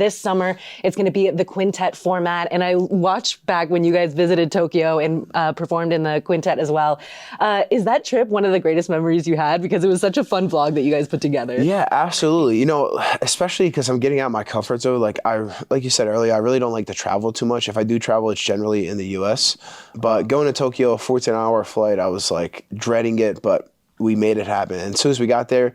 this summer, it's going to be the quintet format. And I watched back when you guys visited Tokyo and performed in the quintet as well. Is that trip one of the greatest memories you had? Because it was such a fun vlog that you guys put together. Yeah, absolutely. You know, especially because I'm getting out of my comfort zone. Like you said earlier, I really don't like to travel too much. If I do travel, it's generally in the U.S. But going to Tokyo, a 14-hour flight, I was like dreading it, but we made it happen. And as soon as we got there,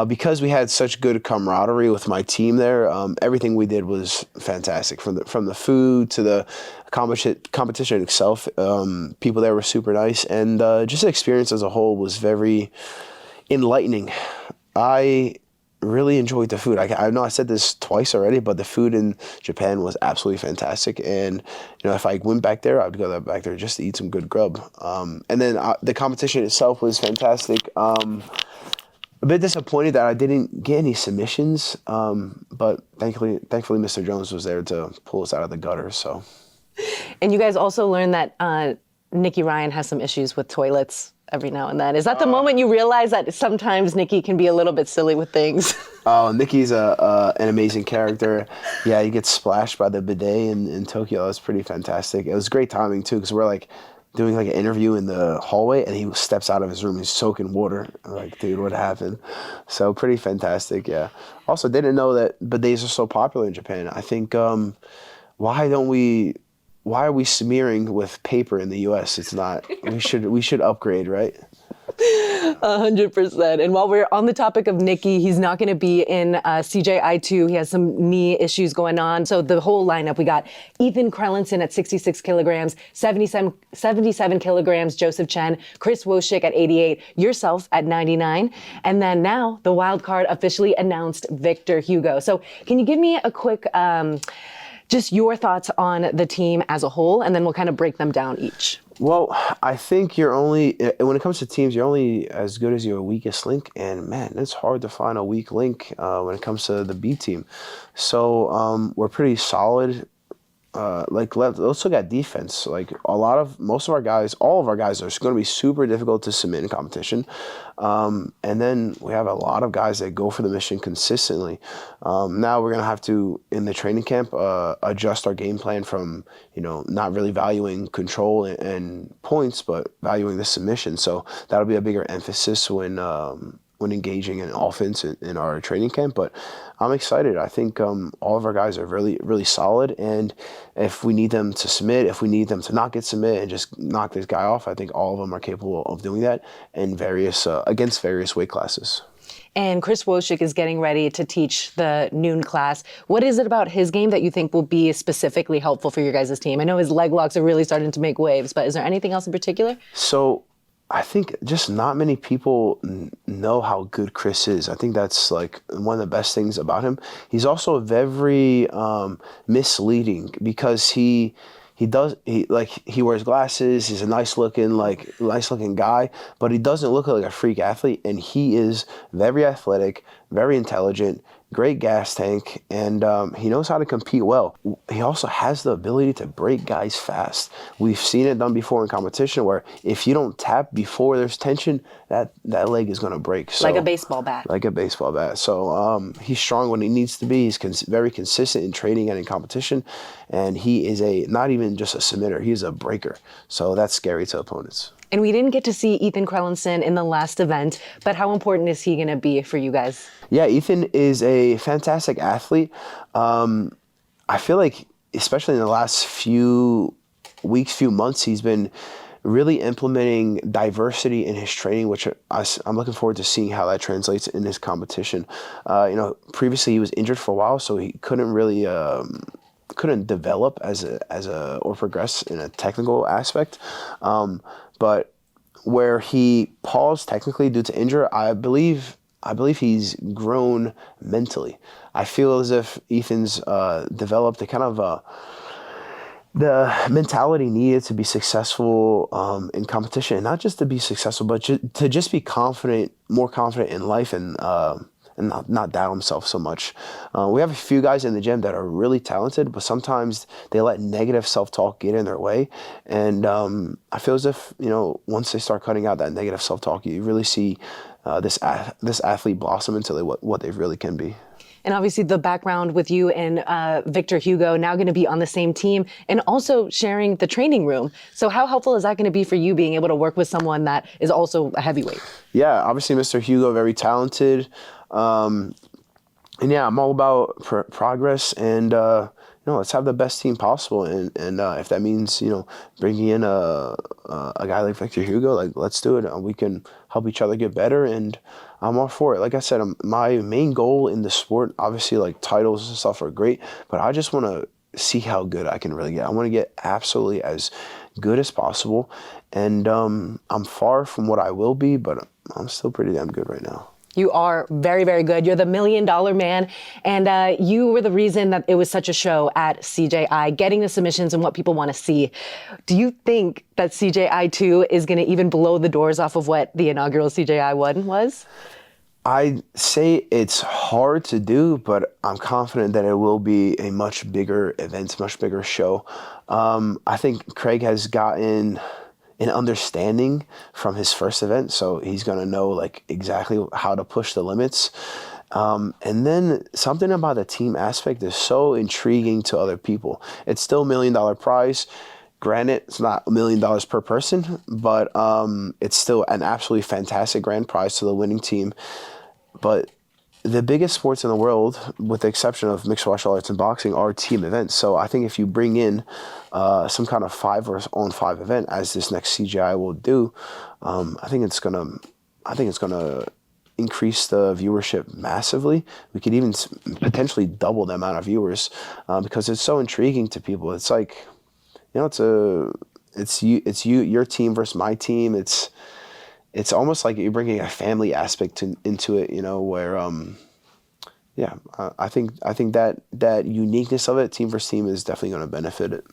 because we had such good camaraderie with my team there, everything we did was fantastic. From the food to the competition itself, people there were super nice, and just the experience as a whole was very enlightening. I really enjoyed the food. I know I said this twice already, but the food in Japan was absolutely fantastic. And you know, if I went back there, I'd go back there just to eat some good grub. And then the competition itself was fantastic. A bit disappointed that I didn't get any submissions, but thankfully, Mr. Jones was there to pull us out of the gutter. So. And you guys also learned that Nicky Ryan has some issues with toilets every now and then. Is that the moment you realize that sometimes Nikki can be a little bit silly with things? Oh, Nikki's an amazing character. Yeah, he gets splashed by the bidet in Tokyo. That was pretty fantastic. It was great timing too, because we're like doing like an interview in the hallway, and he steps out of his room. He's soaking water. I'm like, dude, what happened? So pretty fantastic. Yeah. Also, didn't know that bidets are so popular in Japan. I think why are we smearing with paper in the U.S.? It's not. We should upgrade, right? 100%. And while we're on the topic of Nikki, he's not going to be in CJI 2. He has some knee issues going on. So the whole lineup, we got Ethan Krellinson at 66 kilograms, 77 kilograms, Joseph Chen, Chris Wik at 88, yourself at 99. And then now the wild card officially announced, Victor Hugo. So can you give me a quick just your thoughts on the team as a whole, and then we'll kind of break them down each. Well, I think when it comes to teams, you're only as good as your weakest link. And man, it's hard to find a weak link when it comes to the B team. So we're pretty solid. Let's look at defense. Like all of our guys are going to be super difficult to submit in competition. And then we have a lot of guys that go for the mission consistently. Now we're going to have to, in the training camp, adjust our game plan from, not really valuing control and points, but valuing the submission. So that'll be a bigger emphasis when engaging in offense in our training camp. But I'm excited. I think all of our guys are really, really solid. And if we need them to submit, if we need them to not get submit and just knock this guy off, I think all of them are capable of doing that in against various weight classes. And Chris Wik is getting ready to teach the noon class. What is it about his game that you think will be specifically helpful for your guys' team? I know his leg locks are really starting to make waves, but is there anything else in particular? So I think just not many people know how good Chris is. I think that's like one of the best things about him. He's also very misleading because he wears glasses. He's a nice looking guy, but he doesn't look like a freak athlete. And he is very athletic, very intelligent, great gas tank, and he knows how to compete well. He also has the ability to break guys fast. We've seen it done before in competition where if you don't tap before there's tension, that leg is going to break. So, like a baseball bat. Like a baseball bat. So he's strong when he needs to be. He's very consistent in training and in competition, and he is not even just a submitter. He's a breaker. So that's scary to opponents. And we didn't get to see Ethan Krellinson in the last event, but how important is he going to be for you guys? Yeah, Ethan is a fantastic athlete. I feel like, especially in the last few weeks, few months, he's been really implementing diversity in his training, which I'm looking forward to seeing how that translates in his competition. Previously he was injured for a while, so he couldn't really couldn't develop or progress in a technical aspect. But where he paused technically due to injury, I believe he's grown mentally. I feel as if Ethan's developed a kind of the mentality needed to be successful in competition, and not just to be successful, but to just be confident, more confident in life, and not doubt himself so much. We have a few guys in the gym that are really talented, but sometimes they let negative self-talk get in their way. And I feel as if, once they start cutting out that negative self-talk, you really see this athlete blossom into what they really can be. And obviously the background with you and Victor Hugo now going to be on the same team and also sharing the training room. So how helpful is that going to be for you being able to work with someone that is also a heavyweight? Yeah, obviously Mr. Hugo, very talented. And yeah, I'm all about progress and, let's have the best team possible. And if that means, bringing in a guy like Victor Hugo, like, let's do it. We can help each other get better. And I'm all for it. Like I said, my main goal in the sport, obviously, like, titles and stuff are great, but I just want to see how good I can really get. I want to get absolutely as good as possible. And I'm far from what I will be, but I'm still pretty damn good right now. You are very, very good. You're the $1 million man. And you were the reason that it was such a show at CJI, getting the submissions and what people want to see. Do you think that CJI 2 is going to even blow the doors off of what the inaugural CJI 1 was? I'd say it's hard to do, but I'm confident that it will be a much bigger event, much bigger show. I think Craig has gotten an understanding from his first event, so he's gonna know, like, exactly how to push the limits. And then something about the team aspect is so intriguing to other people. It's still $1 million prize. Granted, it's not $1 million per person, but it's still an absolutely fantastic grand prize to the winning team. But the biggest sports in the world, with the exception of mixed martial arts and boxing, are team events. So I think if you bring in some kind of 5-on-5 event, as this next CGI will do, I think it's gonna increase the viewership massively. We could even potentially double the amount of viewers because it's so intriguing to people. It's like, it's your team versus my team. It's almost like you're bringing a family aspect into it, where, I think that uniqueness of it, team versus team, is definitely going to benefit it.